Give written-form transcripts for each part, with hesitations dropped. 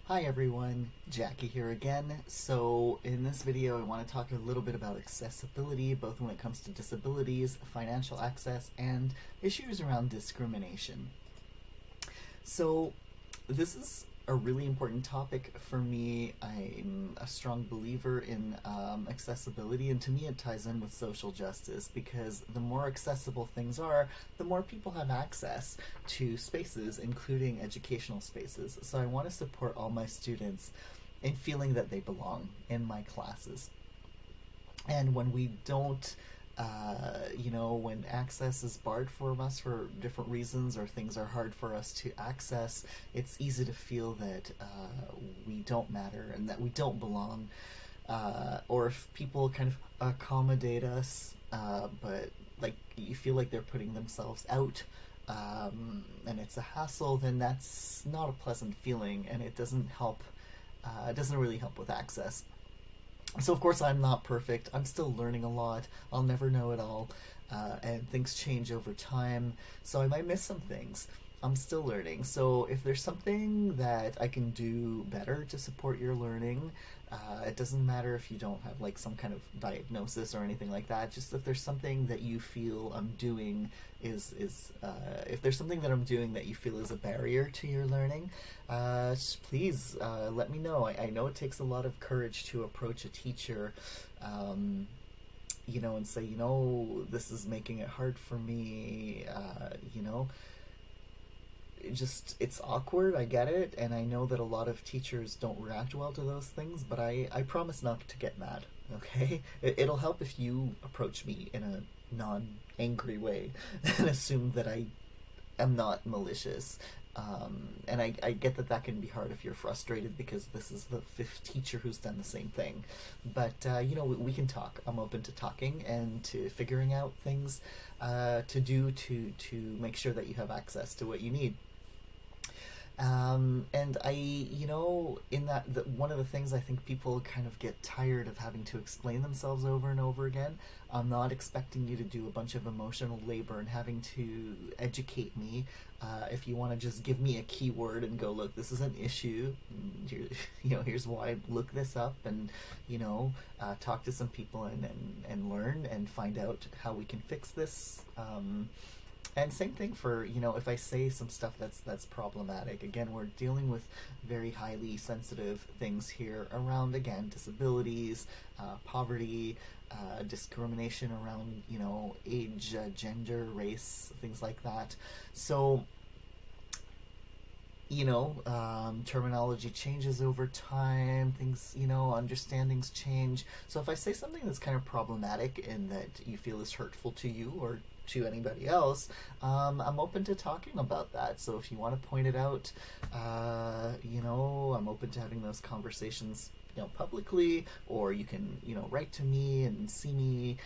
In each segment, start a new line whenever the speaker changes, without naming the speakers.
Hi everyone, Jackie here again. So in this video I want to talk a little bit about accessibility, both when it comes to disabilities, financial access, and issues around discrimination. So this is a really important topic for me. I'm a strong believer in accessibility, and to me it ties in with social justice because the more accessible things are, the more people have access to spaces, including educational spaces. So I want to support all my students in feeling that they belong in my classes. And when we don't, when access is barred from us for different reasons or things are hard for us to access, it's easy to feel that we don't matter and that we don't belong. Or if people kind of accommodate us, but like you feel like they're putting themselves out, and it's a hassle, then that's not a pleasant feeling, and it doesn't help. It doesn't really help with access. So of course I'm not perfect. I'm still learning a lot. I'll never know it all, and things change over time. So I might miss some things. I'm still learning. So if there's something that I can do better to support your learning, it doesn't matter if you don't have like some kind of diagnosis or anything like that. Just if there's something that you feel I'm doing if there's something that I'm doing that you feel is a barrier to your learning, please let me know. I know it takes a lot of courage to approach a teacher, and say, this is making it hard for me. It's awkward. I get it, and I know that a lot of teachers don't react well to those things. But I promise not to get mad. Okay, it'll help if you approach me in a non-angry way and assume that I am not malicious. And I get that that can be hard if you're frustrated because this is the fifth teacher who's done the same thing. But, we can talk. I'm open to talking and to figuring out things to do to make sure that you have access to what you need. And in one of the things I think people kind of get tired of having to explain themselves over and over again. I'm not expecting you to do a bunch of emotional labor and having to educate me. If you want to just give me a keyword and go, look, this is an issue. Here's why. Look this up and talk to some people and learn and find out how we can fix this. And same thing for, if I say some stuff that's problematic. Again, we're dealing with very highly sensitive things here around, again, disabilities, poverty, discrimination around, age, gender, race, things like that. So, terminology changes over time, things, understandings change. So if I say something that's kind of problematic and that you feel is hurtful to you or to anybody else, I'm open to talking about that. So if you want to point it out, I'm open to having those conversations, publicly, or you can, write to me and see me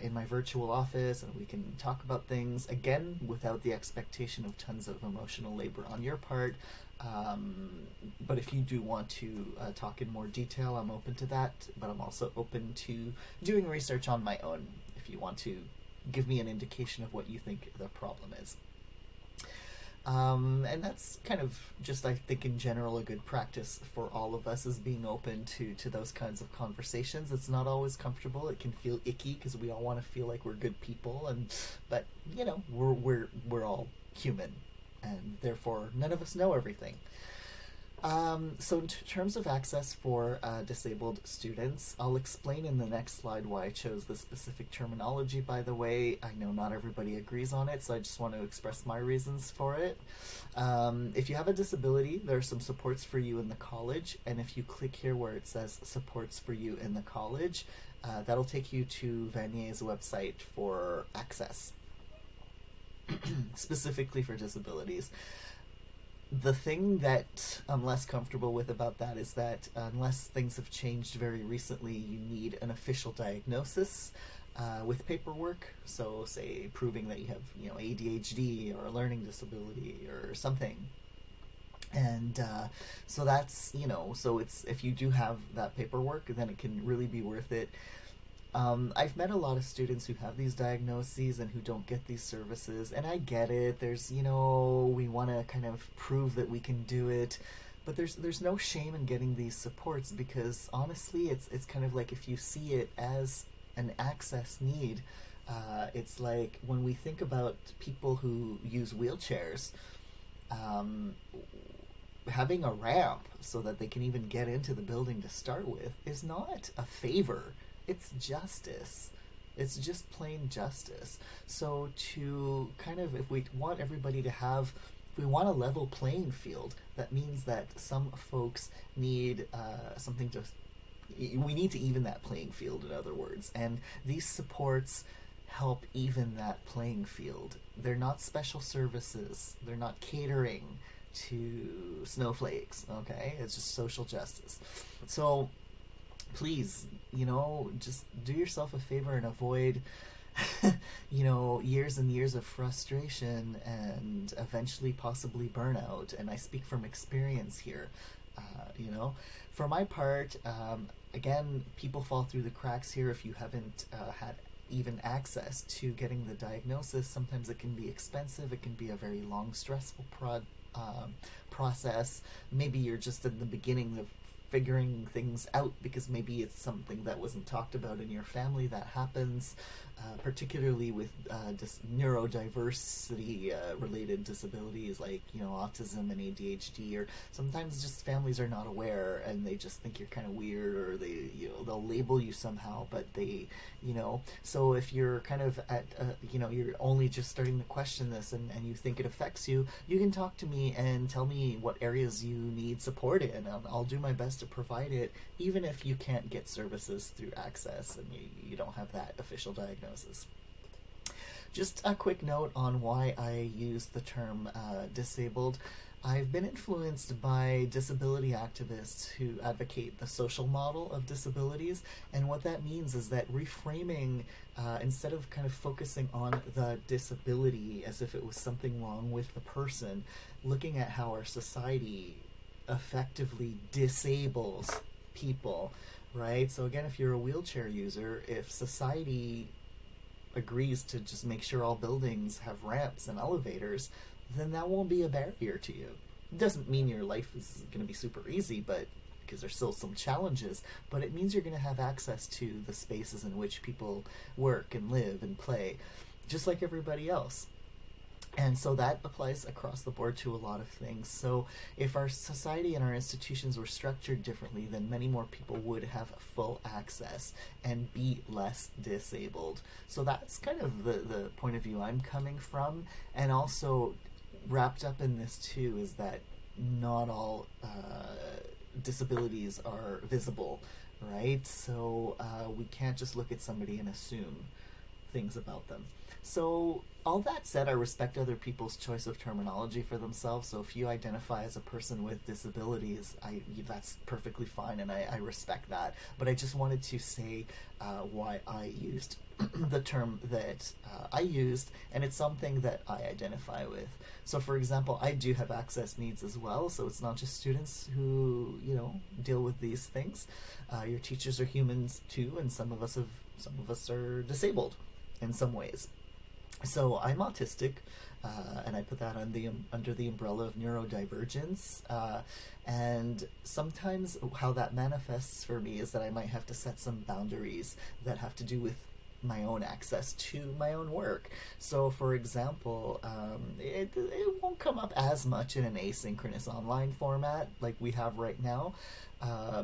in my virtual office, and we can talk about things, again, without the expectation of tons of emotional labor on your part. But if you do want to talk in more detail, I'm open to that, but I'm also open to doing research on my own if you want to give me an indication of what you think the problem is. And that's kind of just, I think, in general, a good practice for all of us, is being open to those kinds of conversations. It's not always comfortable. It can feel icky because we all want to feel like we're good people, but we're all human, and therefore none of us know everything. So in terms of access for disabled students, I'll explain in the next slide why I chose this specific terminology, by the way. I know not everybody agrees on it, so I just want to express my reasons for it. If you have a disability, there are some supports for you in the college, and if you click here where it says supports for you in the college, that'll take you to Vanier's website for access, specifically for disabilities. The thing that I'm less comfortable with about that is that unless things have changed very recently, you need an official diagnosis with paperwork. So, say proving that you have, ADHD or a learning disability or something. And so that's, so it's, if you do have that paperwork, then it can really be worth it. I've met a lot of students who have these diagnoses and who don't get these services, and I get it. There's, we want to kind of prove that we can do it, But there's no shame in getting these supports, because honestly, it's kind of like, if you see it as an access need, it's like when we think about people who use wheelchairs, um, having a ramp so that they can even get into the building to start with is not a favor, it's justice. It's just plain justice. So to kind of, if we want everybody to have, if we want a level playing field, that means that some folks need something to, we need to even that playing field, in other words. And these supports help even that playing field. They're not special services, they're not catering to snowflakes, okay? It's just social justice. So please, just do yourself a favor and avoid, years and years of frustration and eventually possibly burnout. And I speak from experience here. For my part, again, people fall through the cracks here if you haven't had even access to getting the diagnosis. Sometimes it can be expensive, it can be a very long, stressful process. Maybe you're just in the beginning of figuring things out, because maybe it's something that wasn't talked about in your family. That happens, particularly with neurodiversity related disabilities like autism and ADHD, or sometimes just families are not aware and they just think you're kind of weird, or they'll label you somehow, but they so if you're kind of at you're only just starting to question this, and you think it affects you, you can talk to me and tell me what areas you need support in. I'll do my best to provide it, even if you can't get services through access and you don't have that official diagnosis. Just a quick note on why I use the term disabled. I've been influenced by disability activists who advocate the social model of disabilities, and what that means is that reframing, instead of kind of focusing on the disability as if it was something wrong with the person, looking at how our society effectively disables people, right? So again, if you're a wheelchair user, if society agrees to just make sure all buildings have ramps and elevators, then that won't be a barrier to you. It doesn't mean your life is going to be super easy, but because there's still some challenges, but it means you're going to have access to the spaces in which people work and live and play, just like everybody else. And so that applies across the board to a lot of things. So if our society and our institutions were structured differently, then many more people would have full access and be less disabled. So that's kind of the point of view I'm coming from. And also wrapped up in this too is that not all disabilities are visible, right? So we can't just look at somebody and assume things about them. So all that said, I respect other people's choice of terminology for themselves. So if you identify as a person with disabilities, that's perfectly fine, and I respect that. But I just wanted to say why I used the term that I used, and it's something that I identify with. So for example, I do have access needs as well, so it's not just students who deal with these things. Your teachers are humans too, and some of us are disabled in some ways. So I'm autistic, and I put that under the umbrella of neurodivergence. And sometimes how that manifests for me is that I might have to set some boundaries that have to do with my own access to my own work. So for example, it won't come up as much in an asynchronous online format like we have right now,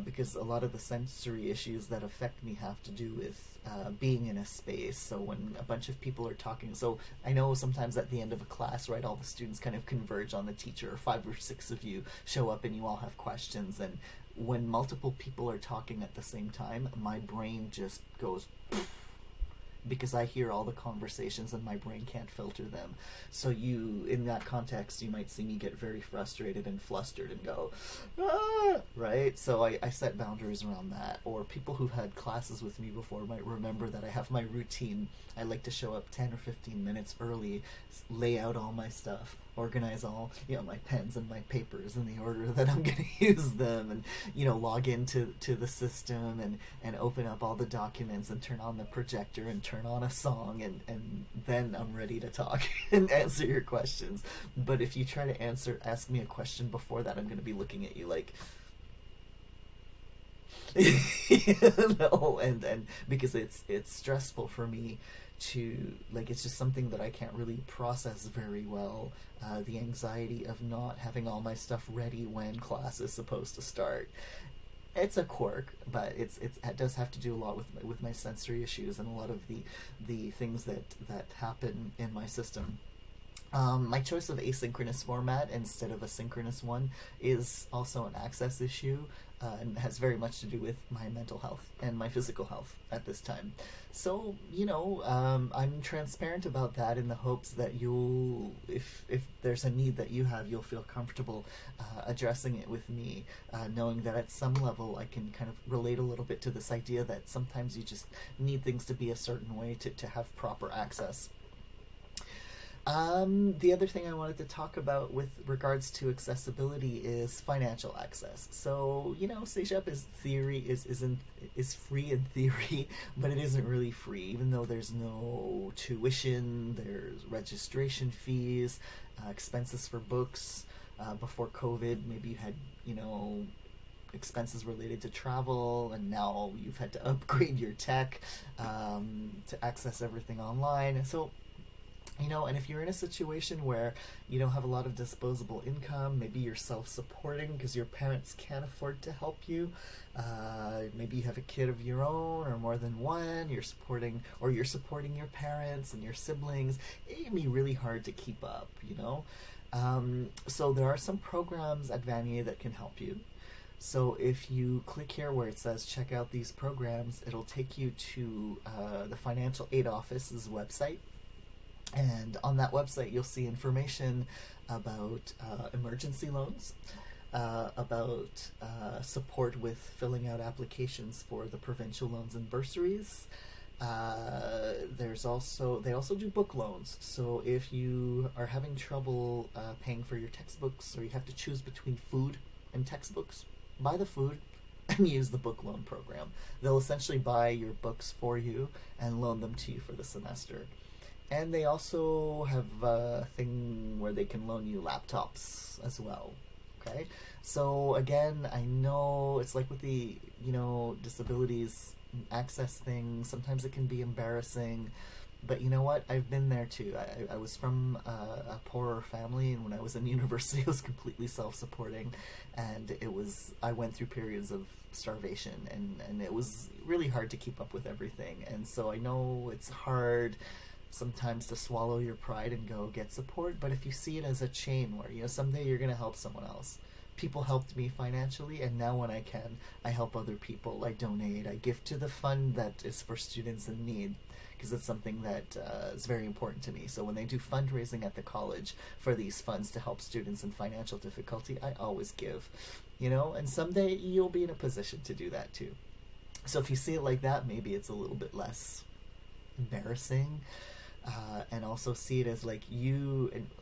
because a lot of the sensory issues that affect me have to do with being in a space. So when a bunch of people are talking, so I know sometimes at the end of a class, right, all the students kind of converge on the teacher, or 5 or 6 of you show up and you all have questions, and when multiple people are talking at the same time, my brain just goes because I hear all the conversations and my brain can't filter them. So in that context, you might see me get very frustrated and flustered and go, ah! Right? So I set boundaries around that. Or people who've had classes with me before might remember that I have my routine. I like to show up 10 or 15 minutes early, lay out all my stuff, organize all, my pens and my papers in the order that I'm going to use them, and log into the system, and open up all the documents and turn on the projector and turn on a song, and then I'm ready to talk and answer your questions. But if you try to ask me a question before that, I'm going to be looking at you like and because it's stressful for me to, like, it's just something that I can't really process very well, the anxiety of not having all my stuff ready when class is supposed to start. It's a quirk, but it does have to do a lot with my sensory issues and a lot of the things that happen in my system. My choice of asynchronous format instead of a synchronous one is also an access issue, and has very much to do with my mental health and my physical health at this time. So, I'm transparent about that in the hopes that if there's a need that you have, you'll feel comfortable addressing it with me, knowing that at some level I can kind of relate a little bit to this idea that sometimes you just need things to be a certain way to have proper access. The other thing I wanted to talk about with regards to accessibility is financial access. So, CEGEP is free in theory, but it isn't really free, even though there's no tuition, there's registration fees, expenses for books. Before COVID, maybe you had, expenses related to travel, and now you've had to upgrade your tech to access everything online. So, and if you're in a situation where you don't have a lot of disposable income, maybe you're self-supporting because your parents can't afford to help you, maybe you have a kid of your own or more than one, you're supporting your parents and your siblings, it can be really hard to keep up, So there are some programs at Vanier that can help you. So if you click here where it says check out these programs, it'll take you to the Financial Aid Office's website. And on that website, you'll see information about emergency loans, about support with filling out applications for the provincial loans and bursaries. They also do book loans. So if you are having trouble paying for your textbooks, or you have to choose between food and textbooks, buy the food and use the book loan program. They'll essentially buy your books for you and loan them to you for the semester. And they also have a thing where they can loan you laptops as well. Okay? So again, I know it's like with the, disabilities access thing, sometimes it can be embarrassing, but you know what? I've been there too. I was from a poorer family, and when I was in university, I was completely self-supporting, and I went through periods of starvation, and it was really hard to keep up with everything. And so I know it's hard sometimes to swallow your pride and go get support, but if you see it as a chain where someday you're going to help someone else. People helped me financially, and now when I can, I help other people. I donate, I give to the fund that is for students in need, because it's something that is very important to me. So when they do fundraising at the college for these funds to help students in financial difficulty, I always give, and someday you'll be in a position to do that too. So if you see it like that, maybe it's a little bit less embarrassing. And also see it as like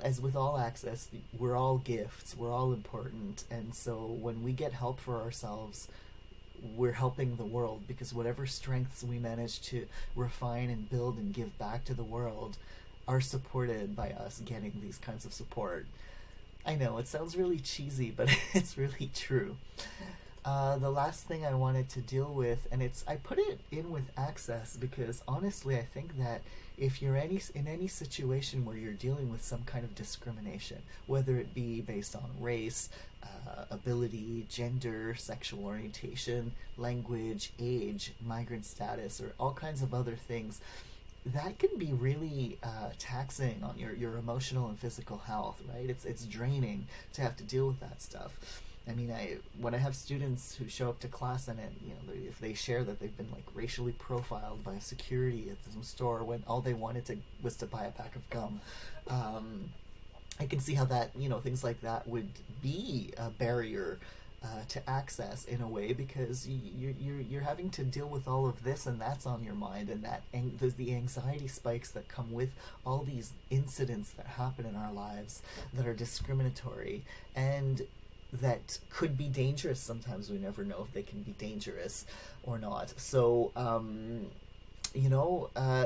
as with all access, we're all gifts, we're all important, and so when we get help for ourselves, we're helping the world, because whatever strengths we manage to refine and build and give back to the world are supported by us getting these kinds of support. I know, it sounds really cheesy, but it's really true. The last thing I wanted to deal with, and I put it in with access because honestly I think that if you're in any situation where you're dealing with some kind of discrimination, whether it be based on race, ability, gender, sexual orientation, language, age, migrant status, or all kinds of other things, that can be really taxing on your emotional and physical health, right? It's draining to have to deal with that stuff. I mean, when I have students who show up to class and if they share that they've been like racially profiled by security at some store when all they wanted was to buy a pack of gum, I can see how that things like that would be a barrier to access in a way, because you're having to deal with all of this, and that's on your mind, and there's the anxiety spikes that come with all these incidents that happen in our lives that are discriminatory and that could be dangerous. Sometimes we never know if they can be dangerous or not. So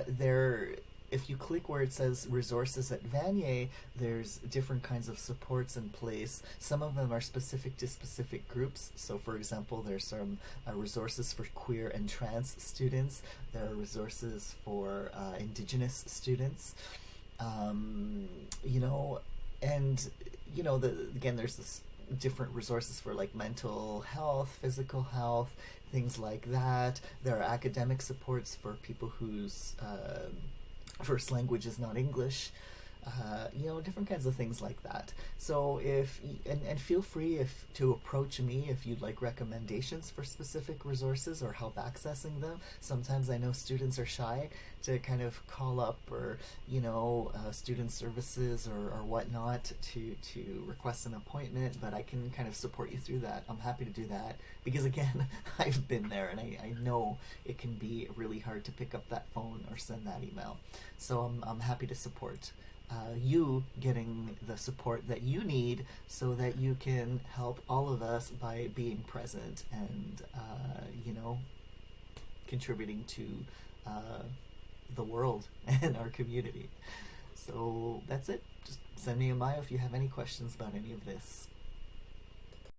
there, if you click where it says resources at Vanier, there's different kinds of supports in place. Some of them are specific to specific groups. So for example, there's some resources for queer and trans students. There are resources for Indigenous students. And again, there's this different resources for like mental health, physical health, things like that. There are academic supports for people whose first language is not English, different kinds of things like that. So and feel free to approach me if you'd like recommendations for specific resources or help accessing them. Sometimes I know students are shy to kind of call up, or student services or whatnot to request an appointment, but I can kind of support you through that. I'm happy to do that because, again, I've been there, and I know it can be really hard to pick up that phone or send that email. So I'm happy to support you getting the support that you need so that you can help all of us by being present and contributing to the world and our community. So that's it. Just send me a mail if you have any questions about any of this.